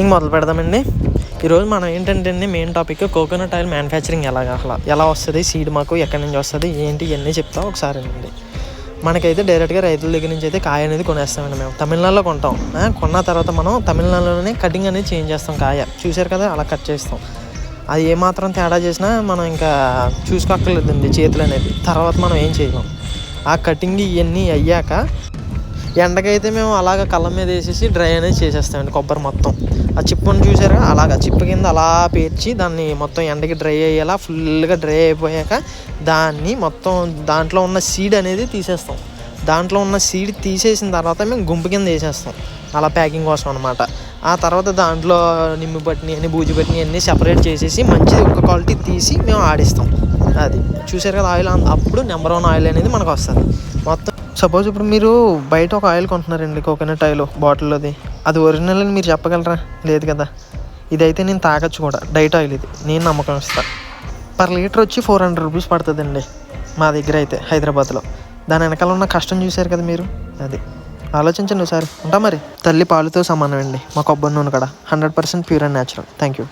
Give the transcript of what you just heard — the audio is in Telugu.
ఇంక మొదలు పెడదామండి. ఈరోజు మనం ఏంటంటే అండి, main topic coconut oil manufacturing ఎలా వస్తుంది, సీడ్ మాకు ఎక్కడి నుంచి వస్తుంది, ఏంటి ఇవన్నీ చెప్తాం ఒకసారి అండి. మనకైతే డైరెక్ట్గా రైతుల దగ్గర నుంచి అయితే కాయ అనేది కొనేస్తామండి. మేము తమిళనాడులో కొంటాం. కొన్న తర్వాత మనం తమిళనాడులోనే కటింగ్ అనేది చేంజ్ చేస్తాం. కాయ చూసారు కదా, అలా కట్ చేస్తాం. అది ఏమాత్రం తేడా చేసినా మనం ఇంకా చూసుకోక్కర్లేదండి చేతులు అనేది. తర్వాత మనం ఏం చేయలేం. ఆ కటింగ్ ఇవన్నీ అయ్యాక ఎండకైతే మేము అలాగ కళ్ళం మీద వేసేసి డ్రై అనేది చేసేస్తామండి. కొబ్బరి మొత్తం ఆ చిప్పును చూసారా, అలాగ చిప్పు కింద అలా పేర్చి దాన్ని మొత్తం ఎండకి డ్రై అయ్యేలా ఫుల్గా డ్రై అయిపోయాక దాన్ని మొత్తం దాంట్లో ఉన్న సీడ్ అనేది తీసేస్తాం. దాంట్లో ఉన్న సీడ్ తీసేసిన తర్వాత మేము గుంపు కింద వేసేస్తాం, అలా ప్యాకింగ్ కోసం అనమాట. ఆ తర్వాత దాంట్లో నిమ్మి పట్టిని అని బూజు పట్టిని అన్నీ సెపరేట్ చేసేసి మంచిది ఒక క్వాలిటీ తీసి మేము ఆడిస్తాం. అది చూసారు కదా ఆయిల్, అప్పుడు నెంబర్ 1 ఆయిల్ అనేది మనకు వస్తుంది. మొత్తం సపోజ్ ఇప్పుడు మీరు బయట ఒక ఆయిల్ కొంటున్నారండి, కోకోనట్ ఆయిల్ బాటిల్లోది, అది ఒరిజినల్ అని మీరు చెప్పగలరా? లేదు కదా. ఇదైతే నేను తాగొచ్చు కూడా, డైట్ ఆయిల్ ఇది, నేను నమ్మకం ఇస్తాను. పర్ లీటర్ వచ్చి 400 రూపీస్ పడుతుందండి మా దగ్గర అయితే హైదరాబాద్లో. దాని వెనకాల ఉన్న కష్టం చూశారు కదా మీరు. అది ఆలోచించండి ఒకసారి. ఉంటా మరి. తల్లి పాలుతో సమానం అండి మా కొబ్బరి నూనె కూడా, 100% pure and natural. Thank you.